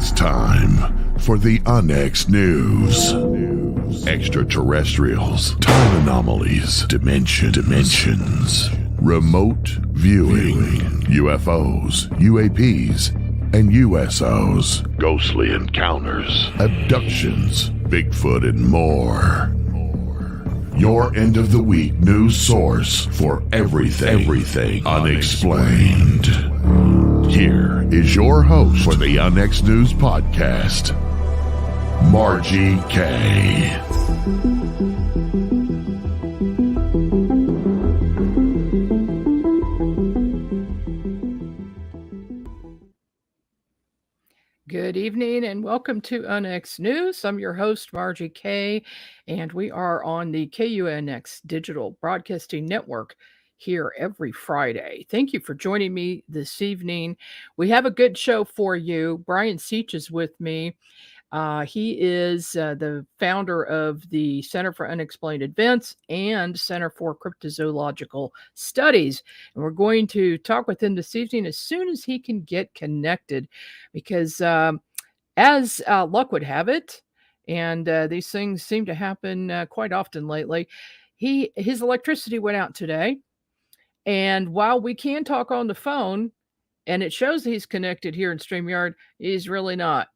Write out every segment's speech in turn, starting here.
It's time for the Unexplained News. Extraterrestrials, time anomalies, dimensions, remote viewing, UFOs, UAPs, and USOs, ghostly encounters, abductions, Bigfoot, and more. Your end of the week news source for everything unexplained. Here is your host for the Unexplained News podcast, Margie K. Good evening and welcome to Unexplained News. I'm your host, Margie K, and we are on the KUNX Digital Broadcasting Network here every Friday. Thank you for joining me this evening. We have a good show for you. Brian Seech is with me. He is the founder of the Center for Unexplained Events and Center for Cryptozoological Studies. And we're going to talk with him this evening as soon as he can get connected, because as luck would have it, and these things seem to happen quite often lately, his electricity went out today. And while we can talk on the phone, and it shows he's connected here in StreamYard, he's really not.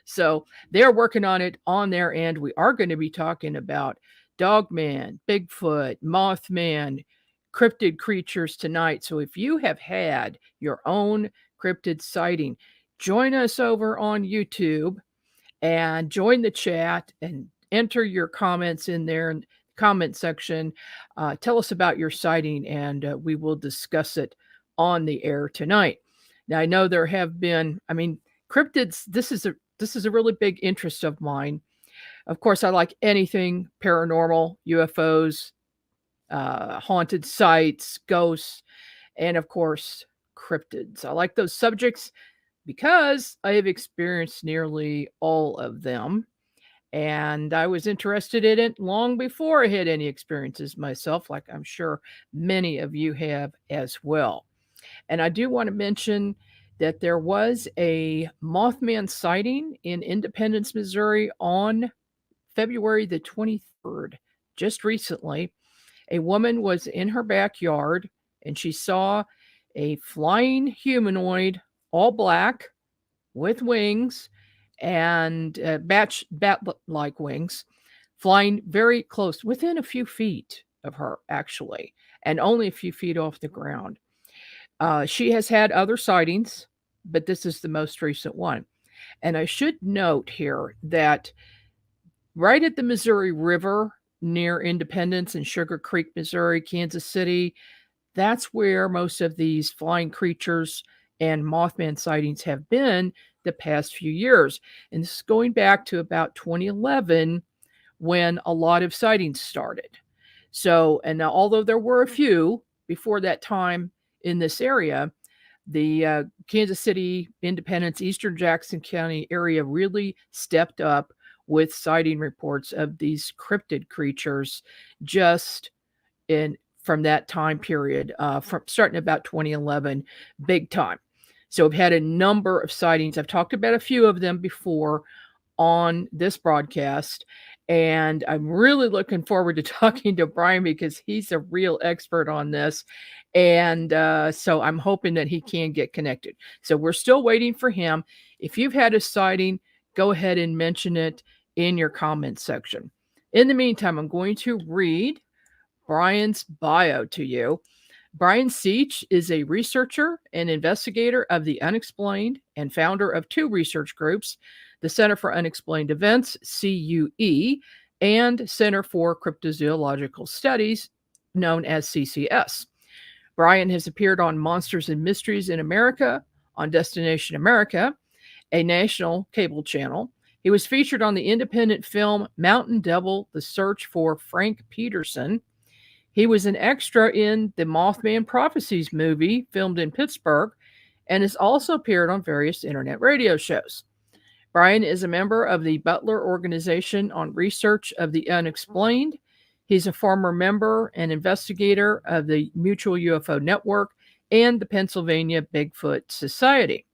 So they're working on it on their end. We are going to be talking about Dogman, Bigfoot, Mothman, cryptid creatures tonight. So if you have had your own cryptid sighting, join us over on YouTube and join the chat and enter your comments in there in the comment section. Tell us about your sighting and we will discuss it on the air tonight. Now, I know there have been, cryptids, this is a really big interest of mine. Of course, I like anything paranormal, UFOs, haunted sites, ghosts, and of course, cryptids. I like those subjects because I have experienced nearly all of them. And I was interested in it long before I had any experiences myself, like I'm sure many of you have as well. And I do want to mention that there was a Mothman sighting in Independence, Missouri on February the 23rd, just recently. A woman was in her backyard and she saw a flying humanoid, all black, with wings and bat-like wings, flying very close, within a few feet of her, actually, and only a few feet off the ground. She has had other sightings, but this is the most recent one. And I should note here that right at the Missouri River near Independence and Sugar Creek, Missouri, Kansas City, that's where most of these flying creatures and Mothman sightings have been the past few years. And this is going back to about 2011 when a lot of sightings started. So, and now, although there were a few before that time in this area, the Kansas City, Independence, Eastern Jackson County area really stepped up with sighting reports of these cryptid creatures just from that time period, from starting about 2011, big time. So I've had a number of sightings. I've talked about a few of them before on this broadcast, and I'm really looking forward to talking to Brian because he's a real expert on this. And so I'm hoping that he can get connected. So we're still waiting for him. If you've had a sighting, go ahead and mention it in your comment section. In the meantime, I'm going to read Brian's bio to you. Brian Seech is a researcher and investigator of the Unexplained and founder of two research groups, the Center for Unexplained Events, CUE, and Center for Cryptozoological Studies, known as CCS. Brian has appeared on Monsters and Mysteries in America, on Destination America, a national cable channel. He was featured on the independent film Mountain Devil, The Search for Frank Peterson. He was an extra in the Mothman Prophecies movie filmed in Pittsburgh and has also appeared on various internet radio shows. Brian is a member of the Butler Organization on Research of the Unexplained. He's a former member and investigator of the Mutual UFO Network and the Pennsylvania Bigfoot Society.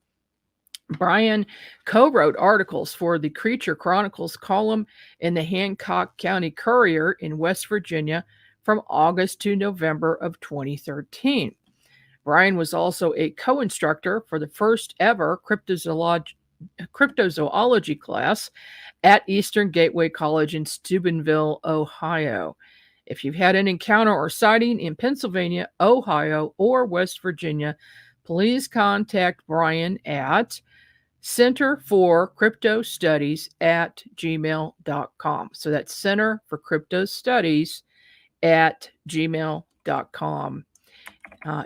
Brian co-wrote articles for the Creature Chronicles column in the Hancock County Courier in West Virginia from August to November of 2013. Brian was also a co-instructor for the first ever cryptozoology class at Eastern Gateway College in Steubenville, Ohio. If you've had an encounter or sighting in Pennsylvania, Ohio, or West Virginia, please contact Brian at Center for Crypto Studies at gmail.com. So that's Center for Crypto Studies at gmail.com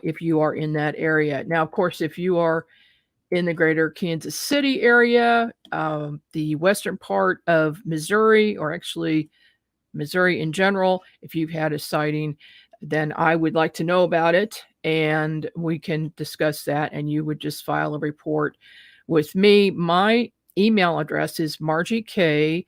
if you are in that area. Now, of course, if you are in the greater Kansas City area, the western part of Missouri, or actually Missouri in general, if you've had a sighting, then I would like to know about it and we can discuss that. And you would just file a report with me. My email address is margiek11,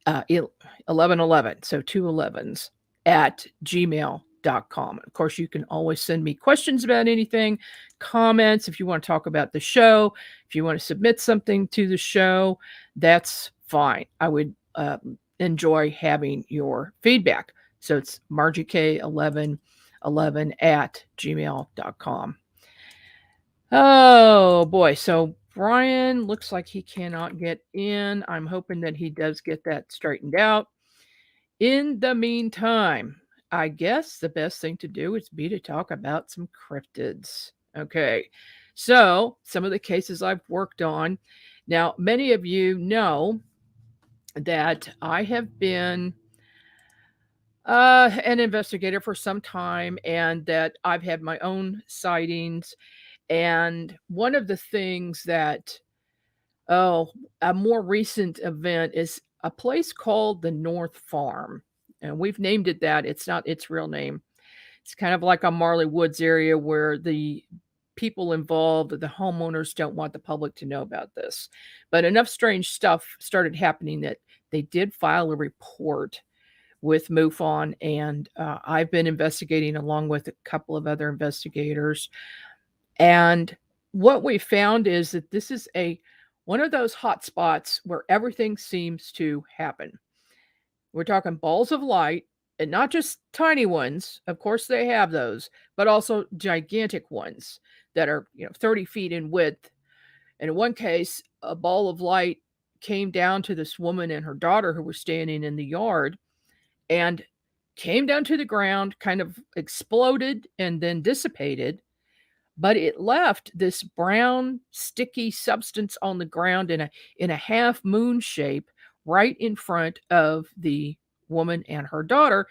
1111, so 2 11s at gmail.com. Of course, you can always send me questions about anything, comments, if you want to talk about the show, if you want to submit something to the show, that's fine. I would enjoy having your feedback. So it's margiek1111 at gmail.com. Oh boy. So Brian looks like he cannot get in. I'm hoping that he does get that straightened out. In the meantime, I guess the best thing to do is to talk about some cryptids. Okay. So some of the cases I've worked on. Now, many of you know that I have been an investigator for some time and that I've had my own sightings. And one of the things that, a more recent event is a place called the North Farm. And we've named it that. It's not its real name. It's kind of like a Marley Woods area where the people involved, the homeowners, don't want the public to know about this. But enough strange stuff started happening that they did file a report with MUFON, and I've been investigating along with a couple of other investigators. And what we found is that this is one of those hot spots where everything seems to happen. We're talking balls of light, and not just tiny ones. Of course, they have those, but also gigantic ones that are 30 feet in width. And in one case, a ball of light came down to this woman and her daughter who were standing in the yard and came down to the ground, kind of exploded and then dissipated. But it left this brown, sticky substance on the ground in a half moon shape right in front of the woman and her daughter.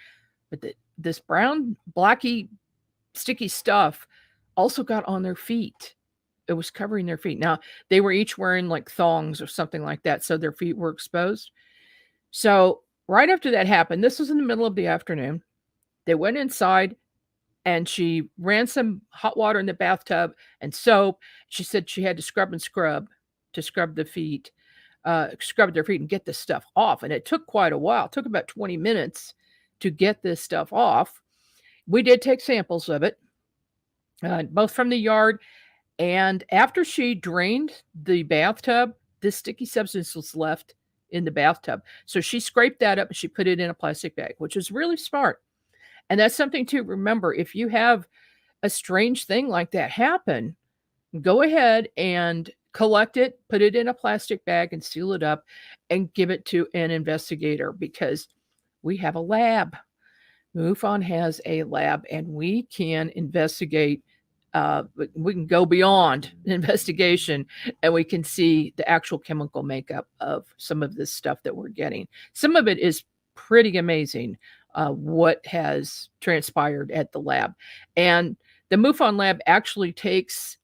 But this brown, blacky, sticky stuff also got on their feet. It was covering their feet. Now, they were each wearing like thongs or something like that, so their feet were exposed. So right after that happened, this was in the middle of the afternoon, they went inside and she ran some hot water in the bathtub and soap. She said she had to scrub to scrub their feet and get this stuff off. And it took quite a while. It took about 20 minutes to get this stuff off. We did take samples of it, both from the yard. And after she drained the bathtub, this sticky substance was left in the bathtub. So she scraped that up and she put it in a plastic bag, which is really smart. And that's something to remember. If you have a strange thing like that happen, go ahead and collect it, put it in a plastic bag and seal it up and give it to an investigator, because we have a lab. MUFON has a lab and we can investigate. We can go beyond investigation and we can see the actual chemical makeup of some of this stuff that we're getting. Some of it is pretty amazing, what has transpired at the lab. And the MUFON lab actually takes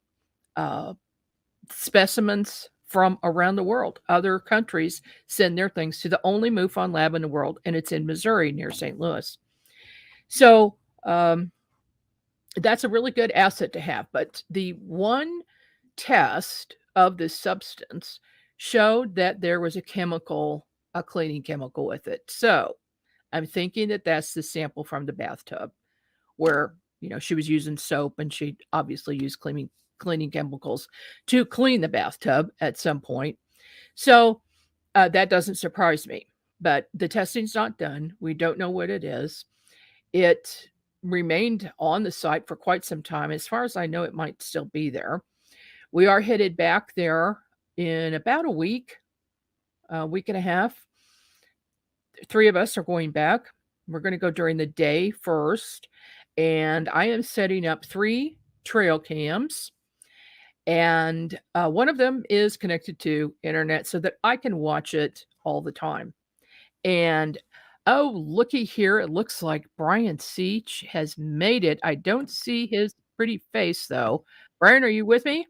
specimens from around the world. Other countries send their things to the only MUFON lab in the world, and it's in Missouri near St. Louis. So that's a really good asset to have. But the one test of this substance showed that there was a cleaning chemical with it. So I'm thinking that that's the sample from the bathtub where, she was using soap and she obviously used cleaning chemicals to clean the bathtub at some point. So that doesn't surprise me. But the testing's not done. We don't know what it is. It remained on the site for quite some time. As far as I know, it might still be there. We are headed back there in about a week and a half. 3 of us are going back. We're going to go during the day first. And I am setting up 3 trail cams. And one of them is connected to internet so that I can watch it all the time. And oh, looky here. It looks like Brian Seech has made it. I don't see his pretty face, though. Brian, are you with me?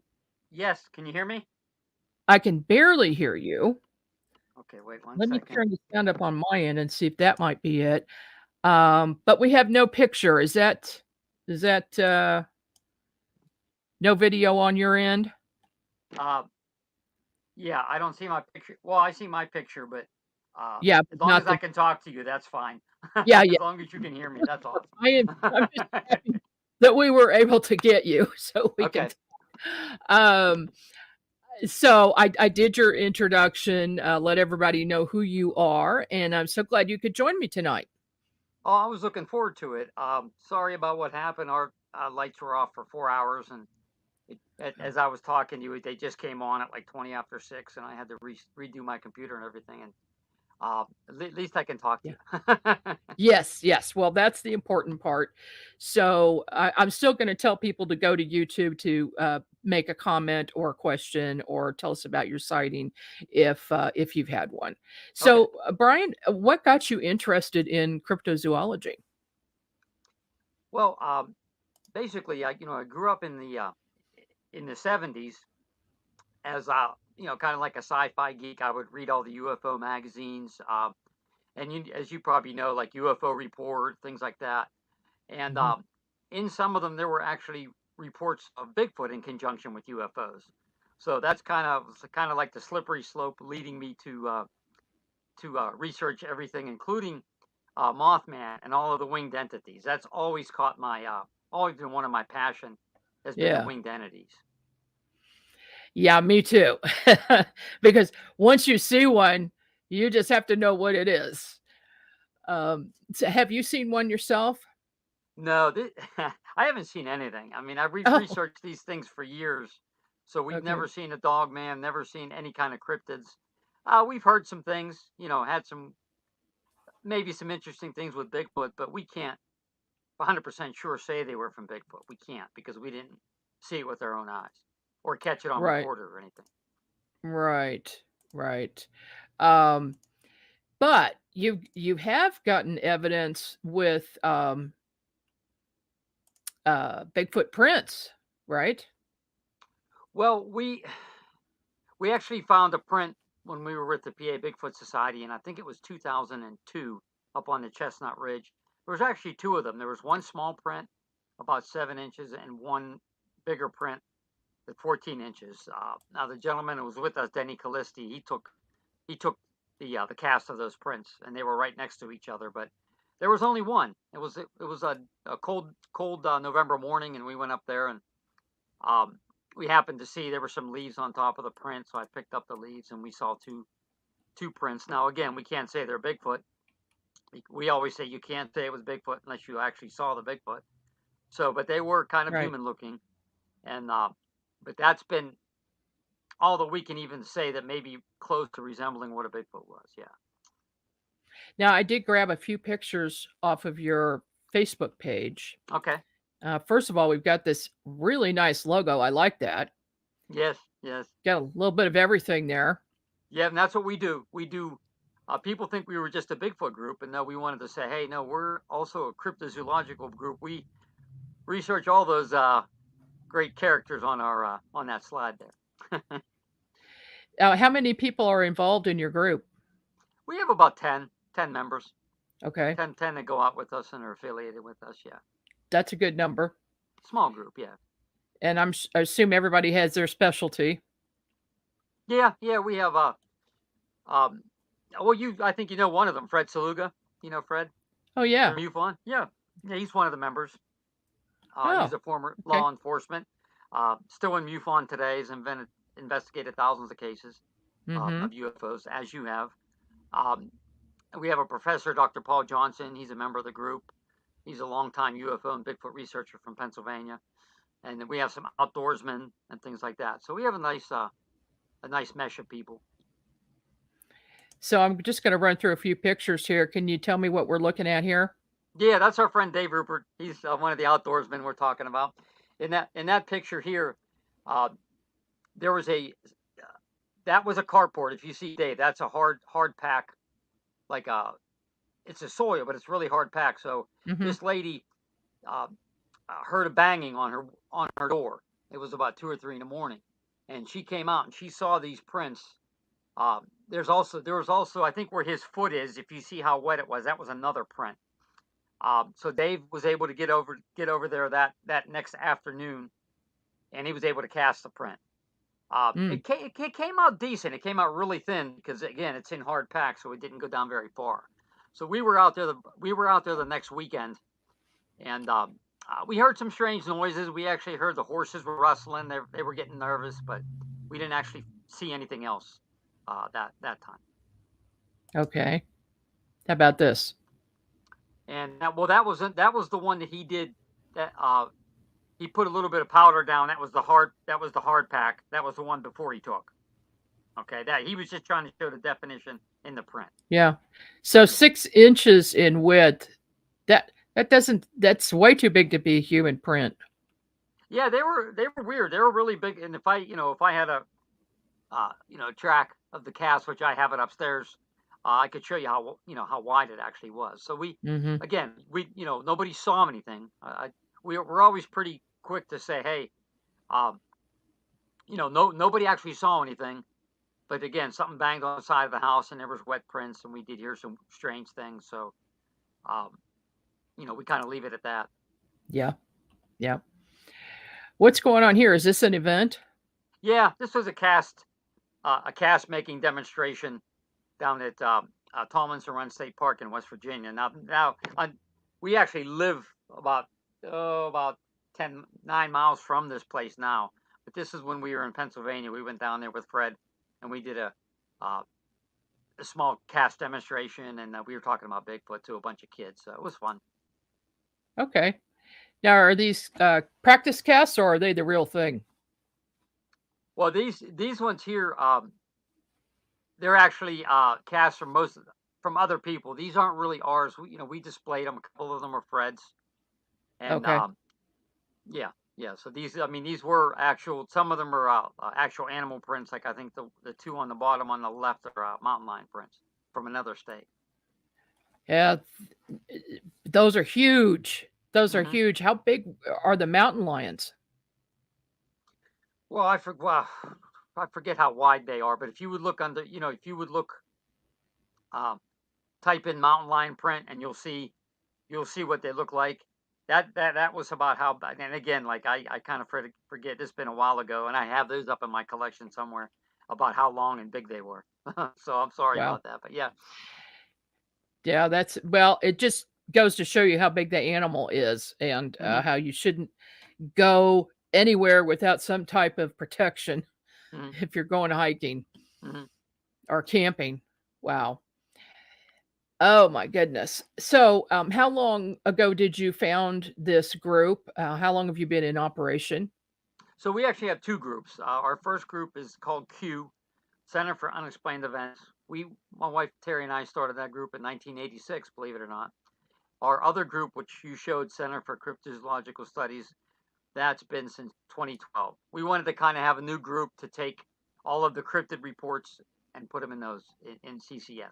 Yes. Can you hear me? I can barely hear you. Okay, wait one Let me second. turn the sound up on my end and see if that might be it. But we have no picture. Is that no video on your end? Yeah, I don't see my picture. Well, I see my picture, but Yeah, as long as I can talk to you, that's fine. Yeah, As yeah. long as you can hear me, that's awesome. I'm just happy that we were able to get you so we Okay. can. So I did your introduction, let everybody know who you are, and I'm so glad you could join me tonight. Oh, I was looking forward to it. Sorry about what happened. Our lights were off for 4 hours, and as I was talking to you, they just came on at like 20 after 6, and I had to redo my computer and everything. And at least I can talk to you. Yes, yes. Well, that's the important part. So I'm still going to tell people to go to YouTube to make a comment or a question or tell us about your sighting if you've had one. So, Okay. Brian, what got you interested in cryptozoology? Well, basically, I grew up in the 70s as kind of like a sci-fi geek. I would read all the UFO magazines, and as you probably know, like UFO Report, things like that. And Mhm. in some of them, there were actually reports of Bigfoot in conjunction with UFOs. So that's kind of like the slippery slope leading me to research everything, including Mothman and all of the winged entities. That's always always been one of my passion has been the Yeah. winged entities. Yeah, me too. Because once you see one, you just have to know what it is. So have you seen one yourself? No, I haven't seen anything. I mean, I've Oh, researched these things for years, so we've okay. never seen a dog man, never seen any kind of cryptids. We've heard some things, had maybe some interesting things with Bigfoot, but we can't 100% sure say they were from Bigfoot. We can't because we didn't see it with our own eyes or catch it on Right. recorder or anything. Right. Right. Um, but you have gotten evidence with Bigfoot prints, right? Well, we actually found a print when we were with the PA Bigfoot Society, and I think it was 2002 up on the Chestnut Ridge. There was actually 2 of them. There was one small print, about 7 inches, and one bigger print at 14 inches. Now the gentleman who was with us, Denny Callisti, he took the cast of those prints, and they were right next to each other. But there was only one. It was a cold November morning, and we went up there, and um, we happened to see there were some leaves on top of the print, so I picked up the leaves, and we saw two prints. Now again, we can't say they're Bigfoot. We always say you can't say it was Bigfoot unless you actually saw the Bigfoot. So, but they were kind of Right. human looking, and but that's been all that we can even say that maybe close to resembling what a Bigfoot was. Yeah. Now I did grab a few pictures off of your Facebook page. Okay. First of all, we've got this really nice logo. I like that. Yes. Yes. Got a little bit of everything there. Yeah, and that's what we do. We do. People think we were just a Bigfoot group, and no, we wanted to say, hey, no, we're also a cryptozoological group. We research all those great characters on our on that slide there. How many people are involved in your group? We have about 10 members, Okay, 10 that go out with us and are affiliated with us. Yeah, that's a good number. small group. Yeah, And I assume everybody has their specialty. yeah. We have um, well, I think you know one of them, Fred Saluga. You know Fred Oh yeah. from MUFON. Yeah, he's one of the members. He's Oh, a former okay. law enforcement. Still in MUFON today, has investigated thousands of cases Mm-hmm. of UFOs, as you have. Um, we have a professor, Dr. Paul Johnson. He's a member of the group. He's a longtime UFO and Bigfoot researcher from Pennsylvania. And then we have some outdoorsmen and things like that. So we have a nice mesh of people. So I'm just going to run through a few pictures here. Can you tell me what we're looking at here? Yeah, that's our friend Dave Rupert. He's one of the outdoorsmen we're talking about. In that picture here, there was that was a carport. If you see Dave, that's a hard pack, like it's a soil, but it's really hard pack. So Mm-hmm. this lady heard a banging on her door. It was about 2 or 3 in the morning, and she came out and she saw these prints. There was also, I think, where his foot is. If you see how wet it was, that was another print. So Dave was able to get over there that next afternoon, and he was able to cast the print. It came out decent. It came out really thin because, again, it's in hard pack, so it didn't go down very far. So we were out there the next weekend, and we heard some strange noises. We actually heard the horses were rustling. They were getting nervous, but we didn't actually see anything else that time. Okay. How about this? And that was the one that he did. That he put a little bit of powder down. That was the hard pack. That was the one before he took. Okay, that he was just trying to show the definition in the print. Yeah. So 6 inches in width. That's way too big to be a human print. Yeah, they were weird. They were really big. And if I had a track of the cast, which I have it upstairs, I could show you how wide it actually was. So again, nobody saw anything. We're always pretty quick to say, hey, nobody actually saw anything. But again, something banged on the side of the house, and there was wet prints, and we did hear some strange things. So, we kind of leave it at that. Yeah. Yeah. What's going on here? Is this an event? Yeah, this was a cast making demonstration down at Tomlinson Run State Park in West Virginia. Now we actually live about 9 miles from this place now. But this is when we were in Pennsylvania. We went down there with Fred, and we did a small cast demonstration, and we were talking about Bigfoot to a bunch of kids. So it was fun. Okay. Now, are these practice casts, or are they the real thing? Well, these ones here, they're actually casts from other people. These aren't really ours. We displayed them. A couple of them are Fred's. And Okay. yeah. So these were actual. Some of them are actual animal prints. Like I think the 2 on the bottom on the left are mountain lion prints from another state. Yeah, those are huge. Those are huge. How big are the mountain lions? Well, I forget how wide they are, but if you would look type in mountain lion print, and you'll see what they look like. That was about how. And again, like I kind of forget. This has been a while ago, and I have those up in my collection somewhere about how long and big they were. So I'm sorry about that, but yeah. Yeah, it just goes to show you how big the animal is, and how you shouldn't go anywhere without some type of protection if you're going hiking or camping. Wow. Oh my goodness. So how long ago did you found this group? How long have you been in operation? So we actually have 2 groups. Our first group is called Q, Center for Unexplained Events. My wife Terry and I started that group in 1986, believe it or not. Our other group, which you showed, Center for Cryptozoological Studies, that's been since 2012. We wanted to kind of have a new group to take all of the cryptid reports and put them in CCS.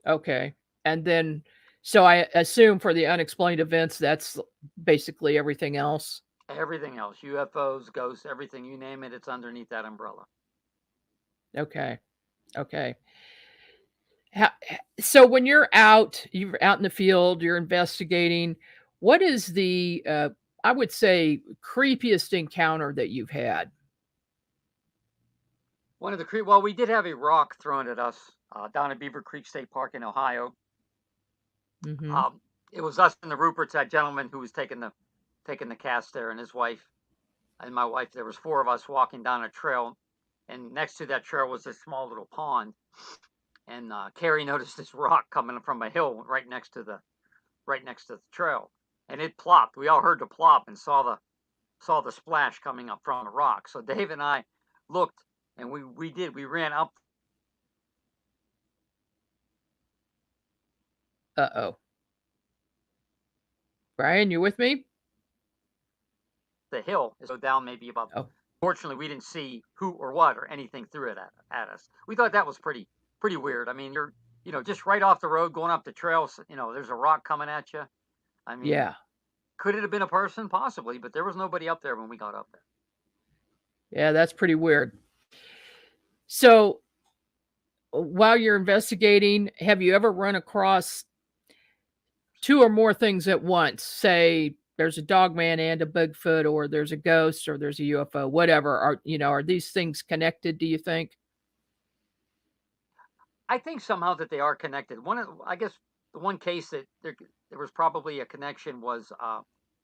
Okay. And then, so I assume for the unexplained events, that's basically everything else. Everything else, UFOs, ghosts, everything, you name it, it's underneath that umbrella. Okay. So when you're out in the field, you're investigating, what is the, I would say, creepiest encounter that you've had? Well, we did have a rock thrown at us down at Beaver Creek State Park in Ohio. It was us and the Ruperts, that gentleman who was taking the cast there, and his wife. and my wife, there was 4 of us walking down a trail, and next to that trail was this small little pond. And Carrie noticed this rock coming from a hill right next to the trail, and it plopped. We all heard the plop and saw the splash coming up from the rock. So Dave and I looked, and we ran up Uh-oh. Brian, you with me? the hill, so down maybe about. Oh. Fortunately, we didn't see who or what or anything threw it at us. We thought that was pretty weird. I mean, you're just right off the road going up the trails. There's a rock coming at you. I mean, Yeah. could it have been a person? Possibly, but there was nobody up there when we got up there. Yeah, that's pretty weird. So while you're investigating, have you ever run across 2 or more things at once? Say there's a dogman and a Bigfoot, or there's a ghost, or there's a UFO, whatever. Are these things connected, do you think? I think somehow that they are connected. I guess the one case that there was probably a connection was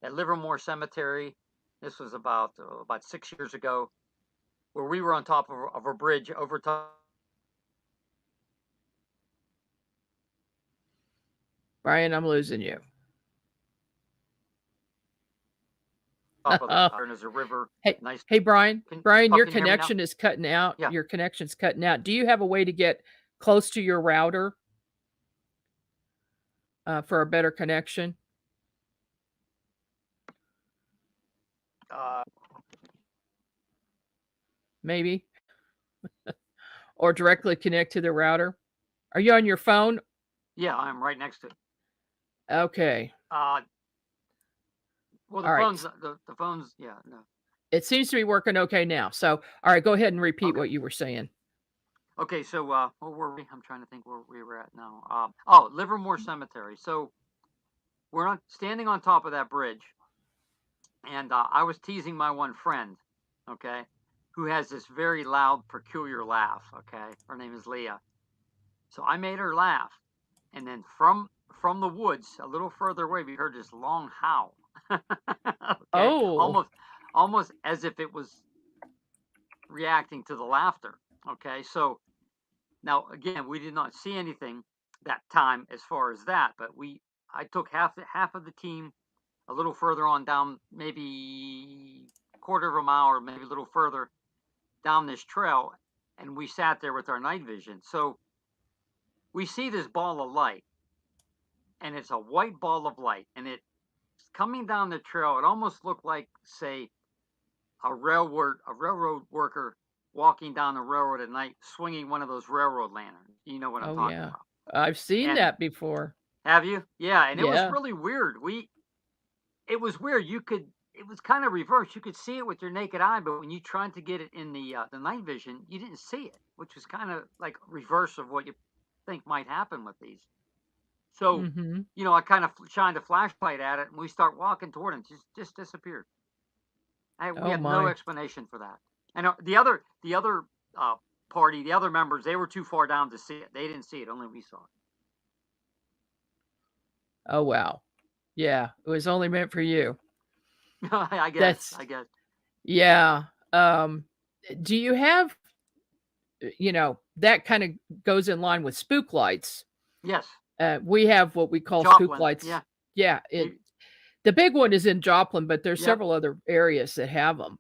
at Livermore Cemetery. This was about 6 years ago, where we were on top of a bridge over top. Brian, I'm losing you. Top of the, there's a river. Hey, nice. Hey, Brian. Brian, your can you hear me now? connection is cutting out. Yeah. Your connection's cutting out. Do you have a way to get close to your router for a better connection? Maybe. Or directly connect to the router. Are you on your phone? Yeah, I'm right next to it. Okay. Well, the All right. phone's the phone's yeah, no. It seems to be working okay now. So, all right, go ahead and repeat Okay. what you were saying. Okay, so where were we? I'm trying to think where we were at now. Livermore Cemetery. So we're standing on top of that bridge, and I was teasing my one friend, okay, who has this very loud, peculiar laugh. Okay, her name is Leah. So I made her laugh, and then from the woods a little further away, we heard this long howl. Okay? Oh. Almost as if it was reacting to the laughter. Okay, so now again, we did not see anything that time as far as that, but I took half of the team a little further on down, maybe quarter of a mile or maybe a little further down this trail, and we sat there with our night vision. So we see this ball of light, and it's a white ball of light, and it's coming down the trail. It almost looked like, say, a railroad worker walking down the railroad at night, swinging one of those railroad lanterns. You know what I'm talking about. I've seen that before. Have you? Yeah, and it was Yeah. really weird. It was weird. It was kind of reversed. You could see it with your naked eye, but when you tried to get it in the night vision, you didn't see it, which was kind of like reverse of what you think might happen with these. So, Mhm. I kind of shined a flashlight at it, and we start walking toward it, and just disappeared. We Oh had no my. explanation for that. And the other party, the other members, they were too far down to see it. They didn't see it. Only we saw it. Oh wow. Yeah, it was only meant for you. I guess. Yeah. Do you have, that kind of goes in line with spook lights. Yes. We have what we call Joplin, spook lights. yeah. Yeah. The big one is in Joplin, but there's several other areas that have them.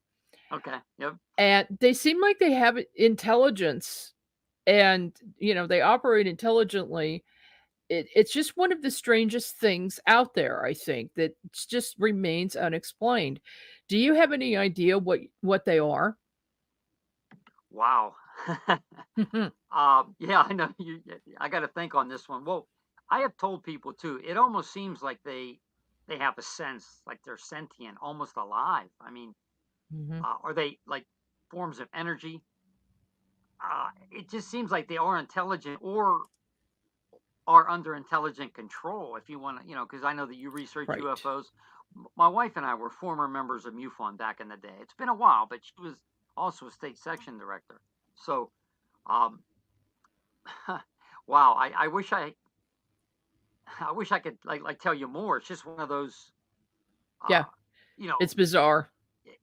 Okay. Yep. And they seem like they have intelligence, and they operate intelligently. It's just one of the strangest things out there, I think, that just remains unexplained. Do you have any idea what they are? Wow. Yeah, I know. I got to think on this one. Well, I have told people too. It almost seems like they have a sense, like they're sentient, almost alive. I mean, are they like forms of energy? It just seems like they are intelligent or are under intelligent control. If you want to, because I know that you research Right. UFOs. My wife and I were former members of MUFON back in the day. It's been a while, but she was also a state section director. So, wow, I wish I could like tell you more. It's just one of those. Yeah. It's bizarre.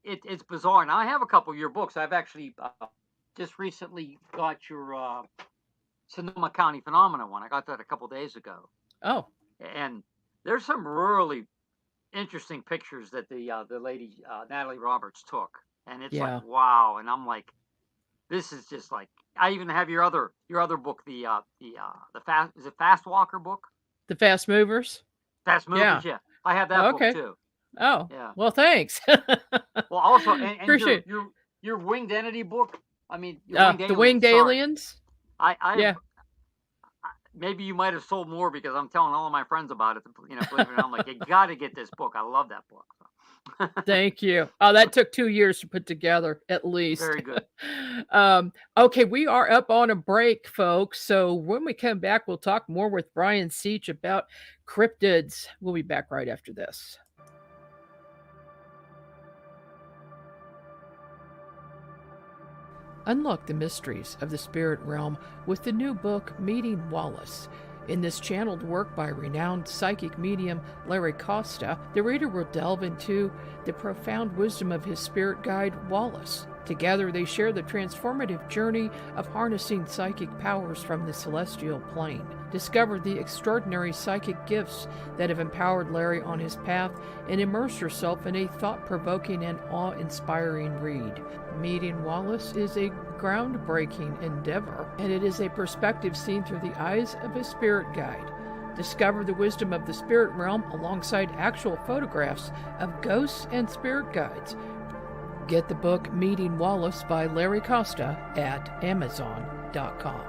it's bizarre. And I have a couple of your books. I've actually just recently got your Sonoma County Phenomena one. I got that a couple days ago. Oh, and there's some really interesting pictures that the lady Natalie Roberts took, and it's yeah. like wow. And I'm like, this is just like, I even have your other book, the Fast Walker book, The Fast Movers. Fast Movers. Yeah, I have that Okay. book too. Oh, Yeah. well, thanks. Well, also, and Appreciate your Winged Entity book. I mean, the Winged Aliens. I maybe you might have sold more because I'm telling all of my friends about it. You know, believe it or not, I'm like, you got to get this book. I love that book. Thank you. Oh, that took 2 years to put together, at least. Very good. Okay, we are up on a break, folks. So when we come back, we'll talk more with Brian Seech about cryptids. We'll be back right after this. Unlock the mysteries of the spirit realm with the new book, Meeting Wallace. In this channeled work by renowned psychic medium Larry Costa, the reader will delve into the profound wisdom of his spirit guide, Wallace. Together, they share the transformative journey of harnessing psychic powers from the celestial plane. Discover the extraordinary psychic gifts that have empowered Larry on his path, and immerse yourself in a thought-provoking and awe-inspiring read. Meeting Wallace is a groundbreaking endeavor, and it is a perspective seen through the eyes of a spirit guide. Discover the wisdom of the spirit realm alongside actual photographs of ghosts and spirit guides. Get the book Meeting Wallace by Larry Costa at Amazon.com.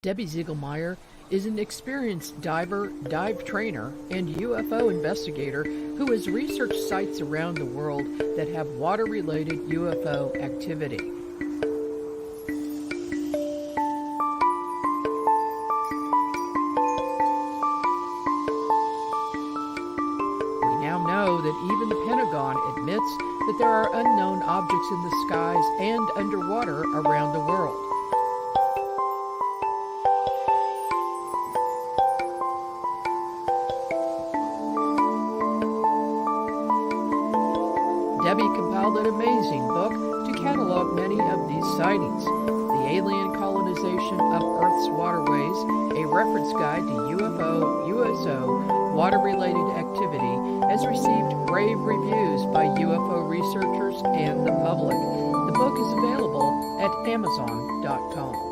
Debbie Ziegelmeyer is an experienced diver, dive trainer, and UFO investigator who has researched sites around the world that have water-related UFO activity. We now know that even the Pentagon admits that there are unknown objects in the skies and underwater around the world. Debbie compiled an amazing book to catalog many of these sightings. The Alien Colonization of Earth's Waterways, a reference guide to UFO, USO, water-related activity, has received rave reviews by UFO researchers and the public. The book is available at Amazon.com.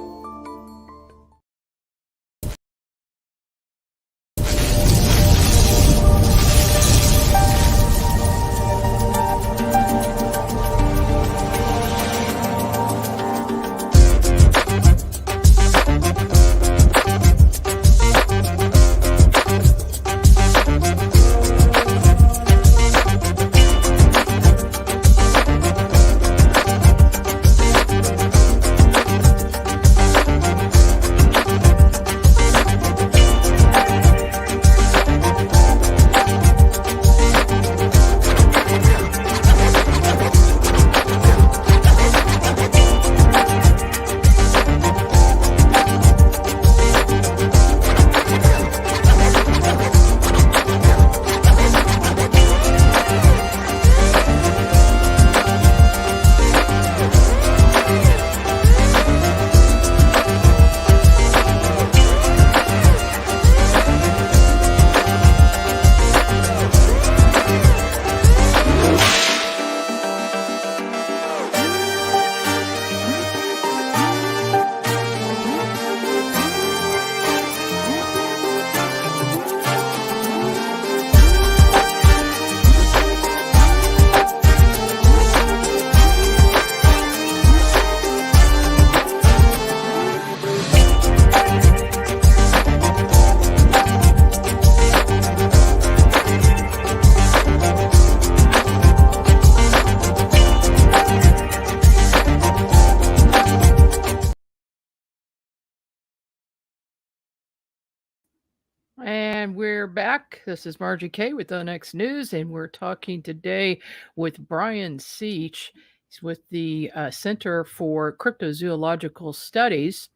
And we're back. This is Margie K with the Next News, and we're talking today with Brian Seech. He's with the Center for Cryptozoological Studies.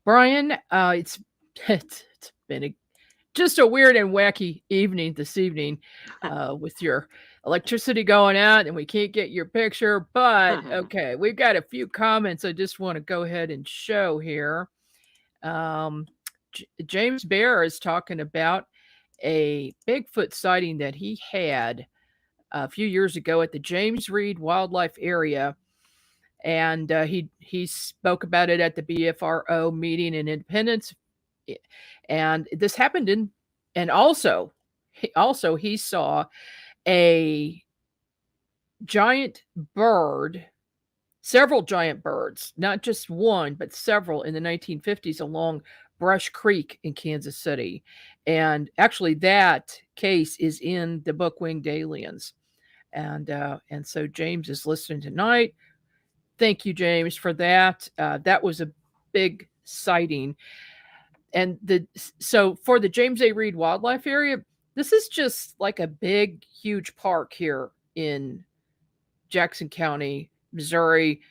Brian, it's It's been just a weird and wacky evening this evening with your electricity going out and we can't get your picture. But okay, we've got a few comments I just want to go ahead and show here. Um, James Bear is talking about a Bigfoot sighting that he had a few years ago at the James Reed Wildlife Area. And he spoke about it at the BFRO meeting in Independence, and this happened and also he saw a giant bird, several giant birds, not just one but several, in the 1950s along Brush Creek in Kansas City. And actually that case is in the book Winged Aliens. And so James is listening tonight. Thank you, James, for that. That was a big sighting. And so for the James A. Reed Wildlife Area, this is just like a big, huge park here in Jackson County, Missouri,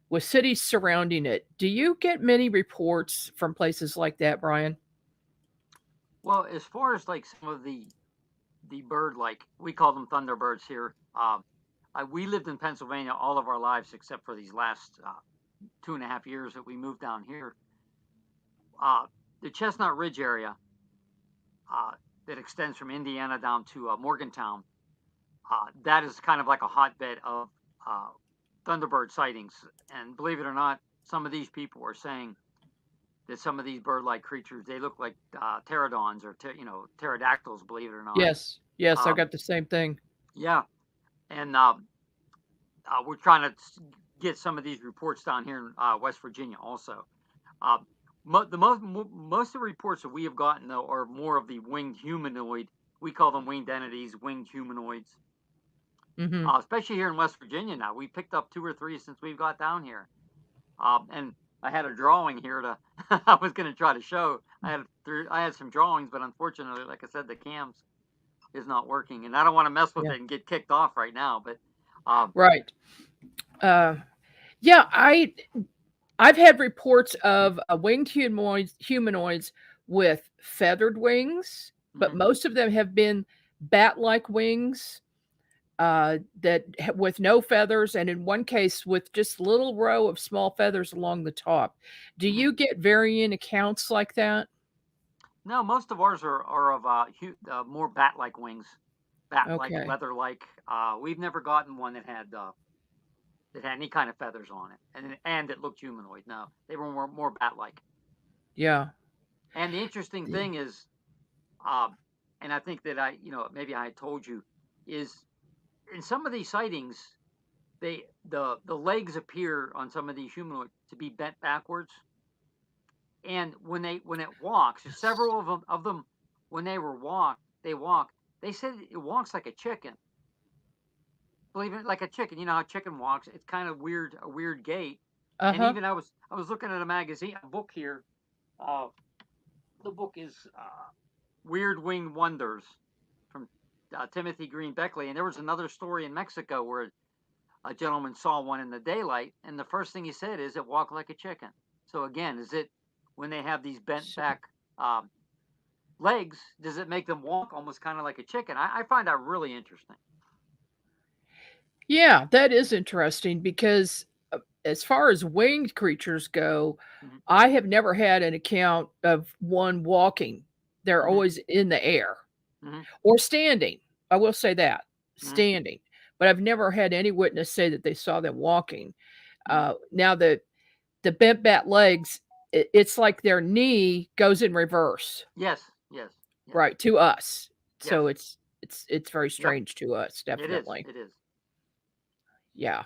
with cities surrounding it. Do you get many reports from places like that, Brian? Well, as far as like some of the bird, like we call them thunderbirds here. We lived in Pennsylvania all of our lives except for these last 2.5 years that we moved down here. The Chestnut Ridge area that extends from Indiana down to Morgantown, that is kind of like a hotbed of thunderbird sightings. And believe it or not, some of these people were saying that some of these bird-like creatures, they look like pterodons or pterodactyls, believe it or not. Yes, I got the same thing. Yeah, and we're trying to get some of these reports down here in West Virginia also. Most of the reports that we have gotten, though, are more of the winged humanoid. We call them winged entities, winged humanoids. Mm-hmm. Especially here in West Virginia now. We picked up 2 or 3 since we've got down here. And I had a drawing here to I was going to try to show. I had some drawings, but unfortunately, like I said, the cams is not working, and I don't want to mess with it and get kicked off right now. But right. Yeah, I've had reports of winged humanoids with feathered wings, but most of them have been bat-like wings with no feathers, and in one case with just a little row of small feathers along the top. Do you get varying accounts like that? No, most of ours are of more bat-like wings, bat-like, Okay. leather-like. We've never gotten one that had any kind of feathers on it, and it looked humanoid. No, they were more bat-like. Yeah. And the interesting thing is, and I think that maybe I told you, is in some of these sightings, the legs appear on some of these humanoids to be bent backwards, and when it walks, several of them when they walk, they said it walks like a chicken. Believe it, like a chicken. You know how a chicken walks? It's kind of weird, a weird gait. And even I was looking at a book here. The book is Weird Winged Wonders from Timothy Green Beckley, and there was another story in Mexico where a gentleman saw one in the daylight, and the first thing he said is it walked like a chicken. So again, is it when they have these bent back legs, does it make them walk almost kind of like a chicken? I find that really interesting. Yeah, that is interesting because as far as winged creatures go, I have never had an account of one walking. They're always in the air or standing. I will say that, standing. But I've never had any witness say that they saw them walking. Now the bent bat legs, it's like their knee goes in reverse. Yes. Right, to us. Yes. So it's very strange to us, definitely. It is. Yeah.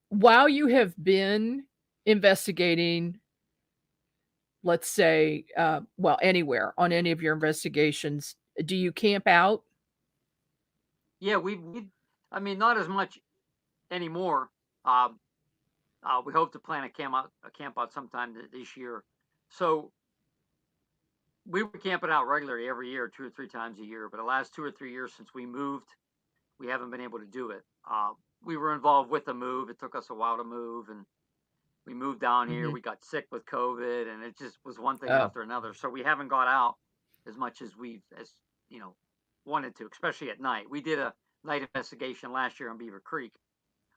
While you have been investigating, let's say, anywhere on any of your investigations, do you camp out? Yeah, I mean, not as much anymore. We hope to plan a camp out sometime this year. So we were camping out regularly every year, 2 or 3 times a year. But the last 2 or 3 years since we moved, we haven't been able to do it. We were involved with the move. It took us a while to move, and We moved down here. Mhm. We got sick with COVID, and it just was one thing Oh, after another. So we haven't got out as much as you know wanted to, especially at night. We did a night investigation last year on Beaver Creek.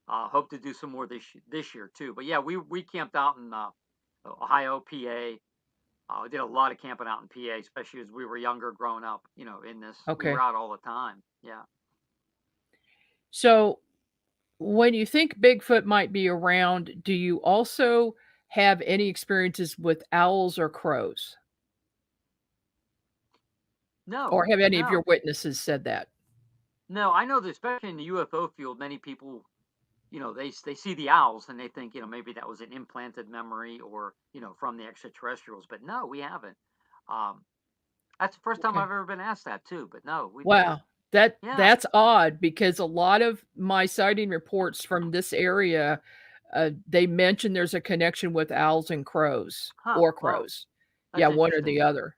Hope to do some more this year too. But yeah, we camped out in Ohio, PA. We did a lot of camping out in PA, especially as we were younger, growing up. In this, we were okay. out all the time. Yeah. So when you think Bigfoot might be around, do you also have any experiences with owls or crows? No, Or have any of your no, witnesses said that? no. I know that especially in the UFO field, many people, they see the owls and they think, maybe that was an implanted memory or, from the extraterrestrials. But no, we haven't. Um, that's the first time Okay. I've ever been asked that too. But no, Wow. That yeah, that's odd because a lot of my sighting reports from this area, they mention there's a connection with owls and crows huh? or Well, crows. Yeah, that's one or interesting. the other.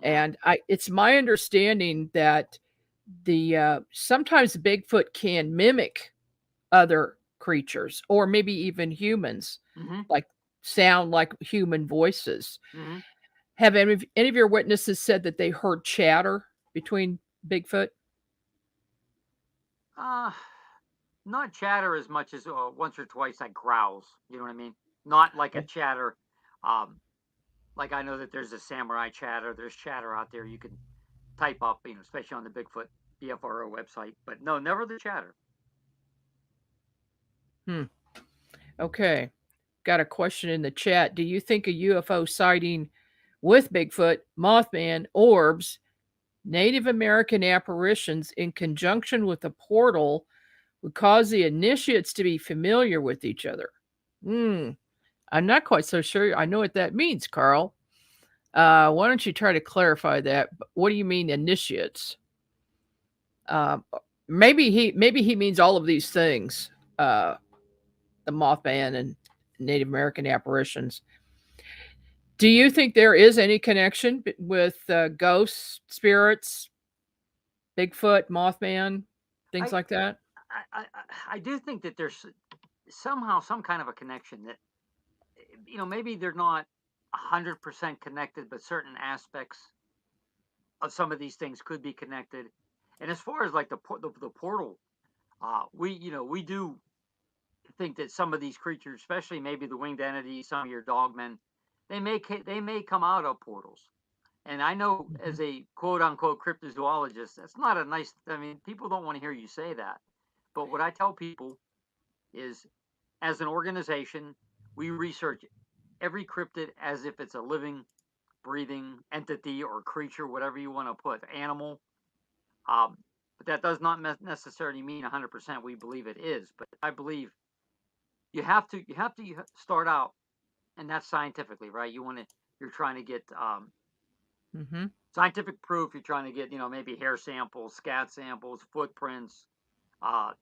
Yeah. And it's my understanding that sometimes Bigfoot can mimic other creatures or maybe even humans, Hmm. like sound like human voices. Hmm. Have any of your witnesses said that they heard chatter between Bigfoot? Uh, not chatter as much as once or twice like growls. You know what I mean? Not like a Oh, chatter. Um, like I know that there's a samurai chatter. There's chatter out there you can type up, especially on the Bigfoot BFRO website. But no, never the chatter. hmm. Okay. Got a question in the chat. Do you think a UFO sighting with Bigfoot, Mothman, orbs, Native American apparitions in conjunction with a portal would cause the initiates to be familiar with each other? Hmm. I'm not quite so sure. I know what that means, Carl. Why don't you try to clarify that? What do you mean initiates? Uh, maybe he means all of these things. Uh, the Mothman and Native American apparitions. Do you think there is any connection with ghosts, spirits, Bigfoot, Mothman, things I like that? I do think that there's somehow some kind of a connection that maybe they're not 100% connected, but certain aspects of some of these things could be connected. And as far as like the portal, we do think that some of these creatures, especially maybe the winged entities, some of your dogmen, they may come out of portals. And I know Mhm. as a quote unquote cryptozoologist, that's not a nice. I mean, people don't want to hear you say that. But what I tell people is, as an organization, we research every cryptid as if it's a living, breathing entity or creature, whatever you want to put, animal. Um, but that does not necessarily mean 100% we believe it is. But I believe you have to start out, and that's scientifically, right? You're trying to get Mhm. scientific proof. You're trying to get maybe hair samples, scat samples, footprints, uh,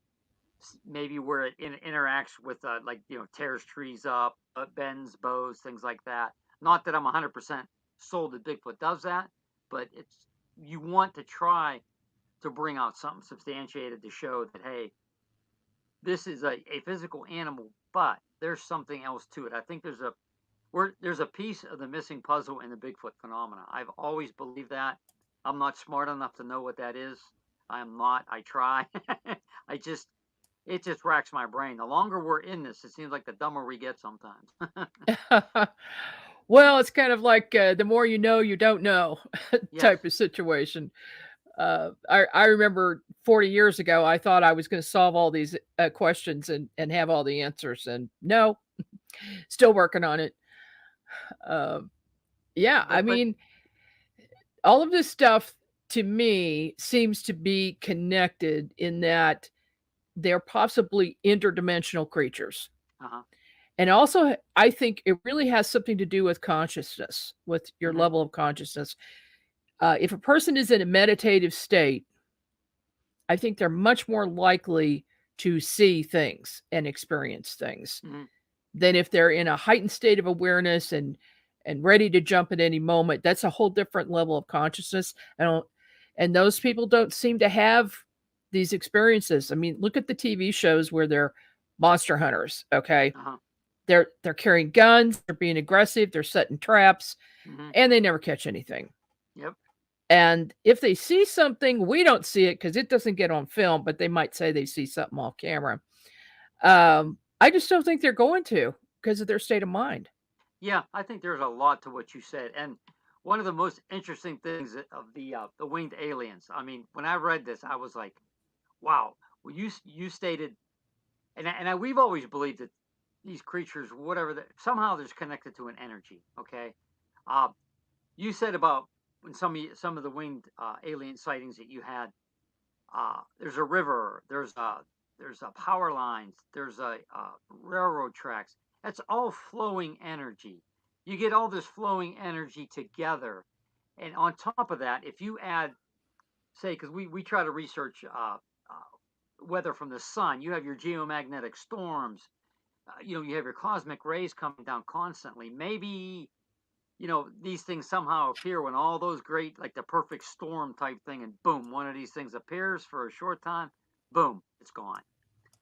maybe where it interacts with like tears trees up, bends bows, things like that. Not that I'm 100% sold that Bigfoot does that, but you want to try to bring out something substantiated to show that, hey, this is a physical animal, but there's something else to it. I think there's a piece of the missing puzzle in the Bigfoot phenomena. I've always believed that. I'm not smart enough to know what that is. I am not. I try. I just it just racks my brain. The longer we're in this, it seems like the dumber we get sometimes. Well, it's kind of like the more you don't know Yes. type of situation. I remember 40 years ago, I thought I was going to solve all these questions and have all the answers. And no, still working on it. Uh, yeah, I But mean, all of this stuff to me seems to be connected in that they're possibly interdimensional creatures. uh-huh. And also, I think it really has something to do with consciousness, with your Mhm. level of consciousness. If a person is in a meditative state, I think they're much more likely to see things and experience things Mhm. than if they're in a heightened state of awareness and ready to jump at any moment. That's a whole different level of consciousness. And those people don't seem to have these experiences. I mean, look at the TV shows where they're monster hunters, okay? Uh-huh. they're carrying guns, they're being aggressive, they're setting traps, and they never catch anything. Yep. And if they see something, we don't see it because it doesn't get on film, but they might say they see something off camera. I just don't think they're going to because of their state of mind. Yeah, I think there's a lot to what you said, and one of the most interesting things of the winged aliens. I mean, when I read this, I was like, "Wow!" Well, you stated, and we've always believed that these creatures, whatever, somehow there's connected to an energy. Okay, you said about when some of the winged alien sightings that you had. There's a river. There's power lines. There's railroad tracks. That's all flowing energy. You get all this flowing energy together, and on top of that, if you add, say, because we try to research weather from the sun, you have your geomagnetic storms. You have your cosmic rays coming down constantly. Maybe these things somehow appear when all those great, like the perfect storm type thing, and boom, one of these things appears for a short time, boom, it's gone.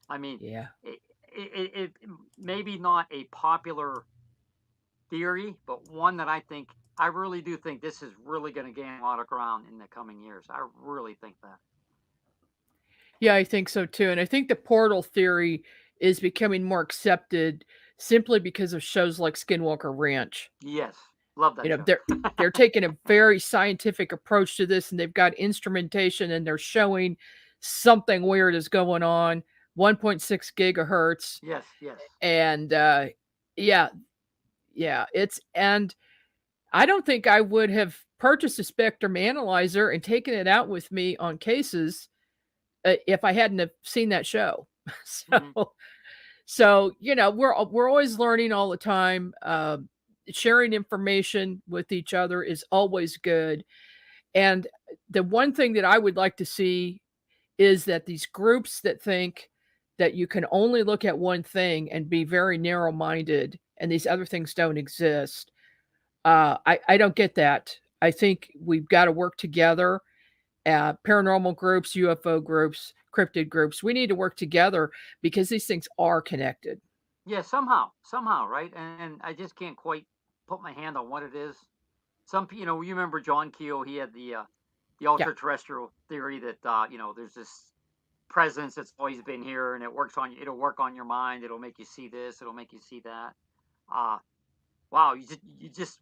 I mean, yeah, it maybe not a popular theory, but one that I really do think this is really going to gain a lot of ground in the coming years. I really think that. Yeah, I think so too. And I think the portal theory is becoming more accepted simply because of shows like Skinwalker Ranch. Yes, love that show. They're taking a very scientific approach to this, and they've got instrumentation, and they're showing something weird is going on. 1.6 gigahertz. Yes, yes. And and I don't think I would have purchased a spectrum analyzer and taken it out with me on cases if I hadn't have seen that show. So we're always learning all the time. Sharing information with each other is always good. And the one thing that I would like to see is that these groups that think that you can only look at one thing and be very narrow-minded and these other things don't exist. I don't get that. I think we've got to work together. Paranormal groups, UFO groups, cryptid groups. We need to work together because these things are connected. Yeah, somehow, right? And I just can't quite put my hand on what it is. You remember John Keel? He had the ultra terrestrial theory that there's this presence that's always been here, and it'll work on your mind. It'll make you see this. It'll make you see that. Wow,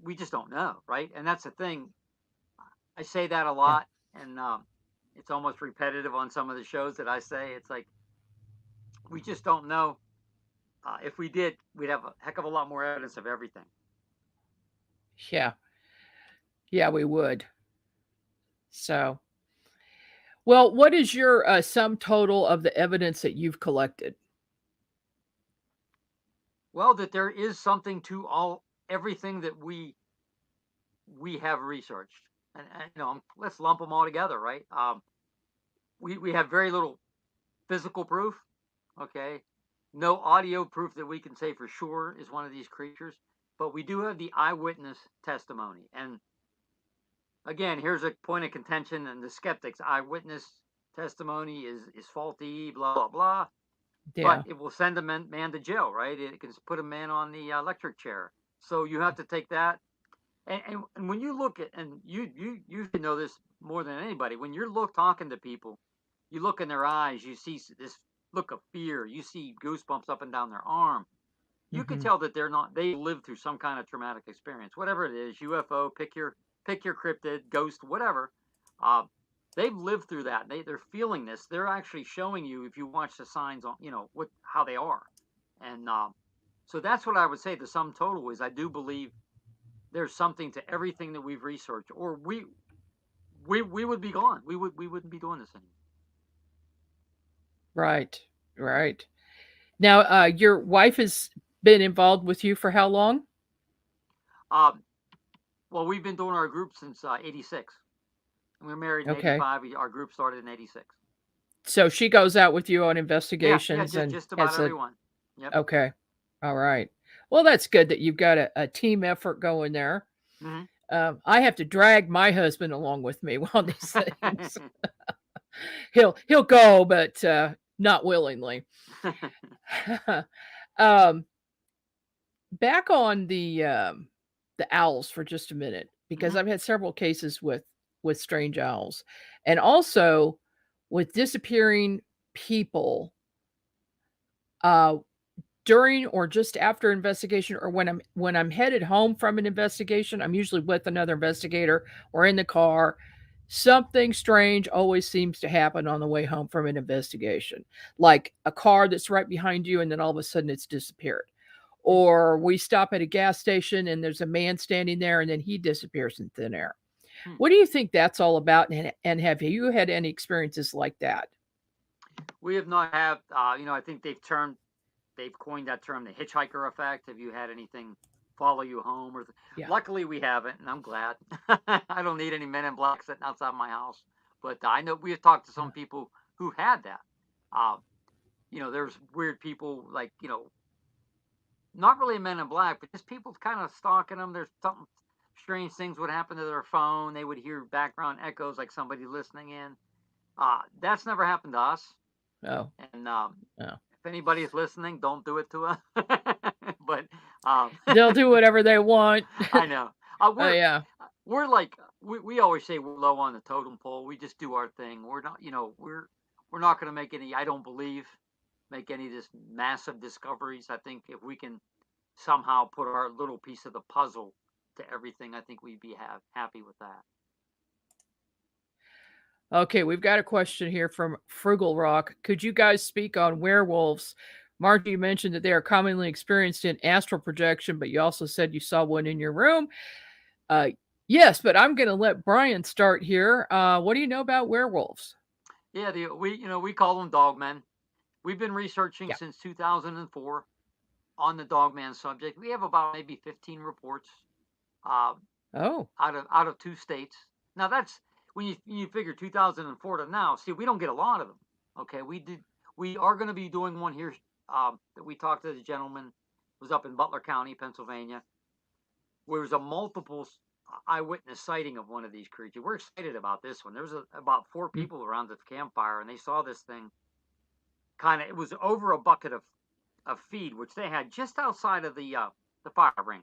we just don't know, right? And that's the thing. I say that a lot, and it's almost repetitive on some of the shows that I say. It's like we just don't know. If we did, we'd have a heck of a lot more evidence of everything. Yeah, we would. So, well, what is your sum total of the evidence that you've collected? Well, that there is something to everything that we have researched, and let's lump them all together, right? We have very little physical proof, okay? No audio proof that we can say for sure is one of these creatures, but we do have the eyewitness testimony. And again, here's a point of contention, and the skeptics: eyewitness testimony is faulty, blah blah blah. Yeah. But it will send a man to jail, right? It can put a man on the electric chair. So you have to take that. And when you look at, and you should know this more than anybody, when you're talking to people, you look in their eyes, you see this look of fear, you see goosebumps up and down their arm. You can tell that they lived through some kind of traumatic experience, whatever it is, UFO, pick your cryptid, ghost, whatever. They've lived through that. They're feeling this. They're actually showing you, if you watch the signs on, how they are. And so that's what I would say the sum total is. I do believe there's something to everything that we've researched, or we would be gone. We wouldn't be doing this anymore. Right. Now, your wife has been involved with you for how long? Well, we've been doing our group since 86. We were married in 85. Our group started in 86. So she goes out with you on investigations? Yeah, just about everyone. Yep. Okay. All right. Well, that's good that you've got a team effort going there. I have to drag my husband along with me on these things. He'll go, but not willingly. back on the owls for just a minute, because Mhm. I've had several cases with strange owls, and also with disappearing people uh, during or just after investigation, or when I'm headed home from an investigation. I'm usually with another investigator or in the car. Something strange always seems to happen on the way home from an investigation, like a car that's right behind you and then all of a sudden it's disappeared. Mm. Or we stop at a gas station and there's a man standing there and then he disappears in thin air. Hmm. What do you think that's all about? And have you had any experiences like that? We have not had, I think they've coined that term, the hitchhiker effect. Have you had anything follow you home? Yeah. Luckily, we haven't, and I'm glad. I don't need any men in black sitting outside my house. But I know we have talked to some people who had that. Uh, there's weird people like, not really men in black, but just people kind of stalking them. There's something strange things would happen to their phone. They would hear background echoes like somebody listening in. That's never happened to us. Oh, And oh. if anybody's listening, don't do it to us. But um, They'll do whatever they want. I know Oh yeah. we're like we always say we're low on the totem pole. We just do our thing. We're not, we're not going to make any. I don't believe make any of this massive discoveries. I think if we can somehow put our little piece of the puzzle to everything, I think we'd be happy with that. Okay, we've got a question here from Frugal Rock. Could you guys speak on werewolves? Margie, you mentioned that they are commonly experienced in astral projection, but you also said you saw one in your room. Uh, yes, but I'm going to let Brian start here. What do you know about werewolves? Yeah, we call them dogmen. We've been researching Yeah. since 2004 on the dogman subject. We have about maybe 15 reports uh, Oh, out of 2 states. Now that's when you figure 2004 to now. See, we don't get a lot of them. Okay, we are going to be doing one here that we talked to the gentleman. It was up in Butler County, Pennsylvania, where there was a multiple eyewitness sighting of one of these creatures. We're excited about this one. There was about 4 mm, people around the campfire, and they saw this thing. It was over a bucket of feed, which they had just outside of the fire ring.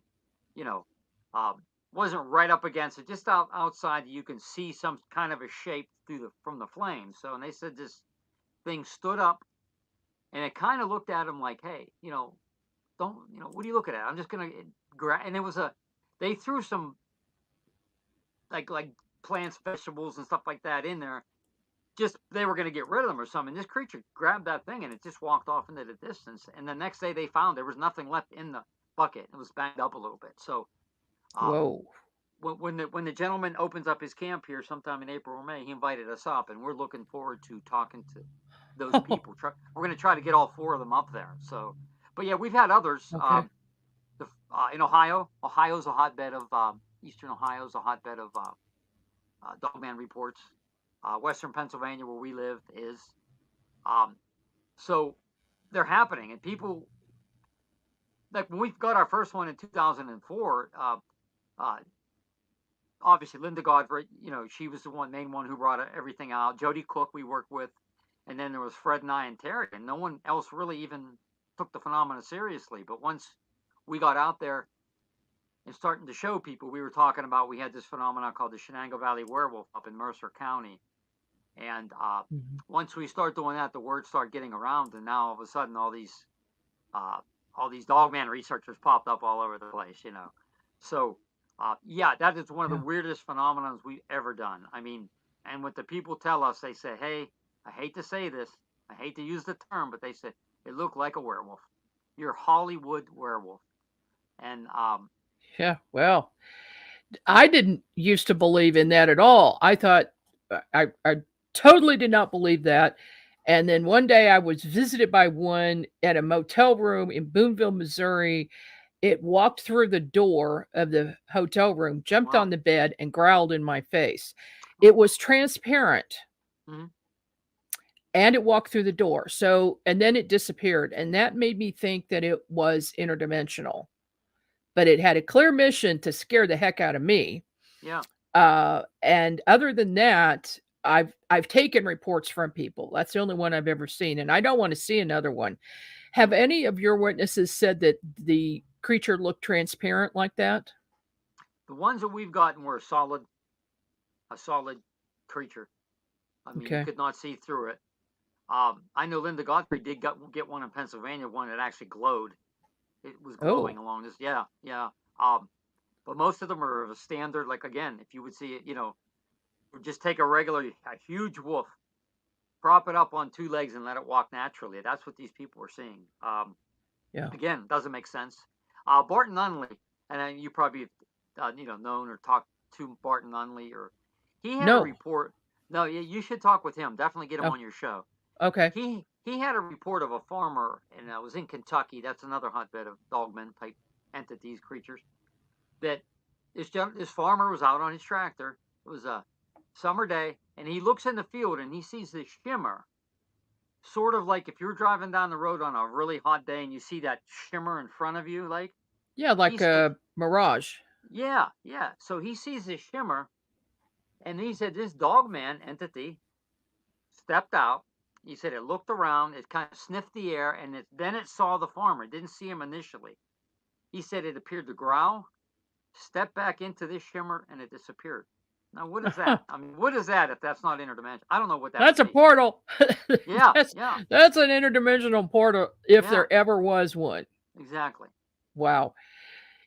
You know, um, wasn't right up against it, just outside. You can see some kind of a shape from the flames. So, and they said this thing stood up, and it kind of looked at him like, "Hey, don't, what are you looking at? I'm just gonna grab." And it was they threw some like plants, vegetables, and stuff like that in there. Just they were going to get rid of them or something. This creature grabbed that thing and it just walked off into the distance. And the next day they found there was nothing left in the bucket. It was banged up a little bit. So um, whoa. when the gentleman opens up his camp here sometime in April or May, he invited us up, and we're looking forward to talking to those people. We're going to try to get all 4 of them up there. So, but yeah, we've had others. Okay. In Ohio, Ohio's a hotbed of Eastern Ohio's a hotbed of dogman reports. Western Pennsylvania, where we live, is. So they're happening, and people, like when we got our first one in 2004. Obviously, Linda Godfrey, she was the main one who brought everything out. Jody Cook, we worked with, and then there was Fred and I and Terry, and no one else really even took the phenomena seriously. But once we got out there and starting to show people, we were talking about, we had this phenomenon called the Shenango Valley werewolf up in Mercer County. And Mhm. once we start doing that, the word started getting around, and now all of a sudden, all these dogman researchers popped up all over the place. So, yeah, that is one of the Yeah. weirdest phenomenons we've ever done. I mean, and what the people tell us, they say, "Hey, I hate to say this, I hate to use the term, but they said it looked like a werewolf. You're Hollywood werewolf." And Yeah. Well, I didn't used to believe in that at all. I thought I totally did not believe that. And then one day I was visited by one at a motel room in Boonville, Missouri. It walked through the door of the hotel room, jumped wow, on the bed, and growled in my face. oh, It wow. was transparent Mhm. and it walked through the door. So, and then it disappeared. And that made me think that it was interdimensional, but it had a clear mission to scare the heck out of me. Yeah. And other than that, I've taken reports from people. That's the only one I've ever seen, and I don't want to see another one. Have any of your witnesses said that the creature look transparent like that? The ones that we've gotten were a solid creature. I mean, you Okay. could not see through it. I know Linda Godfrey did get one in Pennsylvania, one that actually glowed. It was glowing Oh, along this. Yeah. But most of them are of a standard, like, again, if you would see it, just take a huge wolf, prop it up on two legs and let it walk naturally. That's what these people were seeing. yeah. Again, doesn't make sense. Barton Unley, and you probably, known or talked to Barton Unley, or he had a No. report. No, you should talk with him. Definitely get him Oh, on your show. okay. He had a report of a farmer, and it was in Kentucky. That's another hotbed of dogmen type entities, creatures. That this farmer was out on his tractor. It was a summer day, and he looks in the field and he sees this shimmer, sort of like if you're driving down the road on a really hot day and you see that shimmer in front of you, like Yeah, like he's a mirage. yeah. So he sees this shimmer, and he said this dogman entity stepped out. He said it looked around, it kind of sniffed the air, and then it saw the farmer. It didn't see him initially. He said it appeared to growl, step back into this shimmer, and it disappeared. Now, what is that? I mean, what is that if that's not interdimensional? I don't know what that That's a would be. portal. Yeah, That's yeah, that's an interdimensional portal if yeah, there ever was one. exactly. Wow.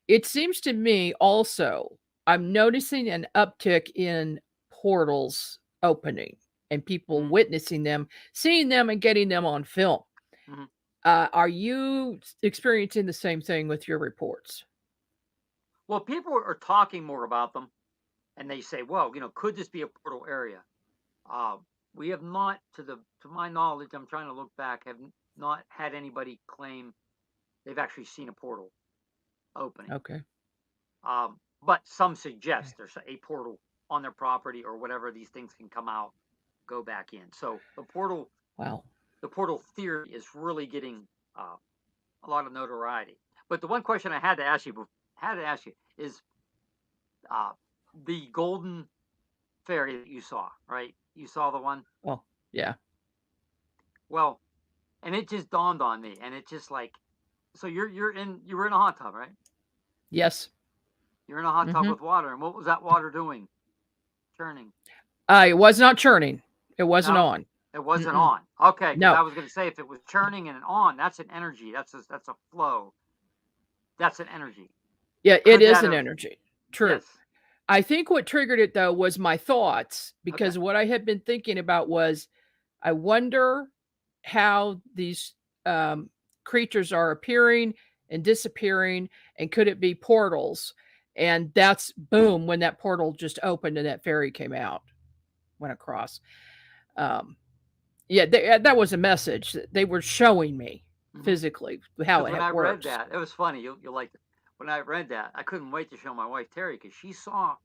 It seems to me also, I'm noticing an uptick in portals opening and people hmm witnessing them, seeing them, and getting them on film. hmm Are you experiencing the same thing with your reports? Well, people are talking more about them, and they say, well, could this be a portal area? Uh, we have not, to my knowledge, I'm trying to look back, have not had anybody claim they've actually seen a portal opening. Okay. But some Okay. suggest there's a portal on their property or whatever. These things can come out, go back in. So Wow. the portal theory is really getting a lot of notoriety. But the one question I had to ask you is uh, the golden fairy that you saw, right? You saw the one. Oh, yeah. Well, and it just dawned on me, and it just like, so you were in a hot tub, right? Yes. You're in a hot tub Hmm. with water, and what was that water doing? Churning. It was not churning. It wasn't No, on. it wasn't Mm-mm. on. Okay, because No. I was going to say if it was churning and on, that's an energy. That's a flow. That's an energy. Yeah, it Could is that an have? energy. True. Yes. I think what triggered it though was my thoughts, Okay. because what I had been thinking about was I wonder how these creatures are appearing and disappearing, and could it be portals? And that's boom, when that portal just opened and that fairy came out, went across. Um, yeah, that was a message that they were showing me physically how Because it when I read works. that, it was funny. You'll like it. When I read that, I couldn't wait to show my wife Terry because she saw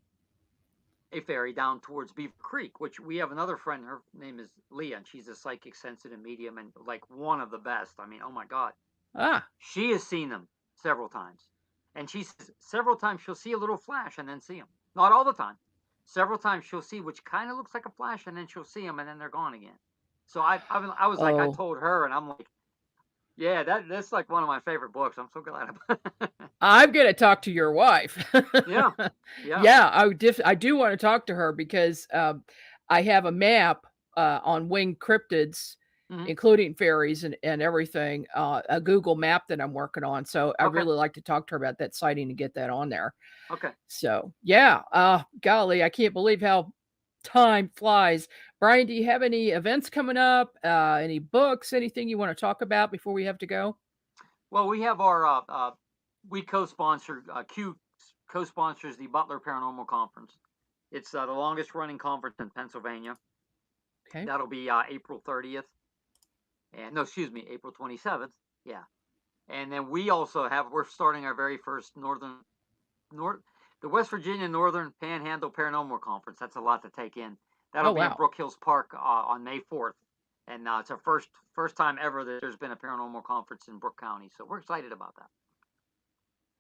a fairy down towards Beaver Creek, which we have another friend. Her name is Leah, and she's a psychic sensitive medium and like one of the best. I mean, oh my God. Ah, She has seen them several times. And she says several times she'll see a little flash and then see them. Not all the time. Several times she'll see which kind of looks like a flash, and then she'll see them and then they're gone again. So I was like, I oh, told her, and I'm like, yeah, that's like one of my favorite books. I'm so glad about it. I'm gonna talk to your wife. Yeah. Yeah. Yeah, I do want to talk to her because I have a map on winged cryptids, hmm including fairies and everything, a Google map that I'm working on. So I Okay. really like to talk to her about that sighting and get that on there. Okay. So yeah, golly, I can't believe how time flies. Brian, do you have any events coming up? Any books? Anything you want to talk about before we have to go? Well, we have our we co-sponsor Q co-sponsors the Butler Paranormal Conference. It's the longest running conference in Pennsylvania. Okay. That'll be April 30th. And no, excuse me, April 27th. Yeah. And then we're starting our very first the West Virginia Northern Panhandle Paranormal Conference. That's a lot to take in. That'll Oh be in wow. Brook Hills Park on May 4th. And it's our first time ever that there's been a paranormal conference in Brook County. So we're excited about that.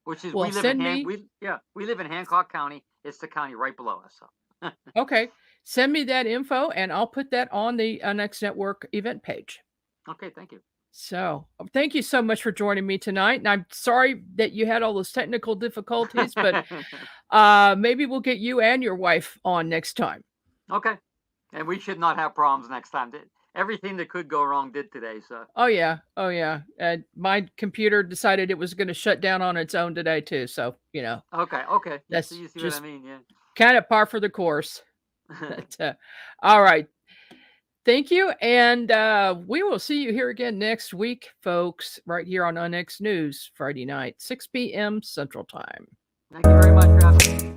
Which is Well, send me. we live in Hancock County. It's the county right below us. So Okay. Send me that info and I'll put that on the Next Network event page. okay, thank you. So thank you so much for joining me tonight. And I'm sorry that you had all those technical difficulties, but maybe we'll get you and your wife on next time. Okay. And we should not have problems next time. Everything that could go wrong did today. So. Oh yeah. Oh yeah. My computer decided it was going to shut down on its own today too. So, Okay. that's you see just what I mean? Yeah. kind of par for the course. But, all right. Thank you. And we will see you here again next week, folks, right here on Unexplained News, Friday night, 6 p.m. Central Time. Thank you very much for having me.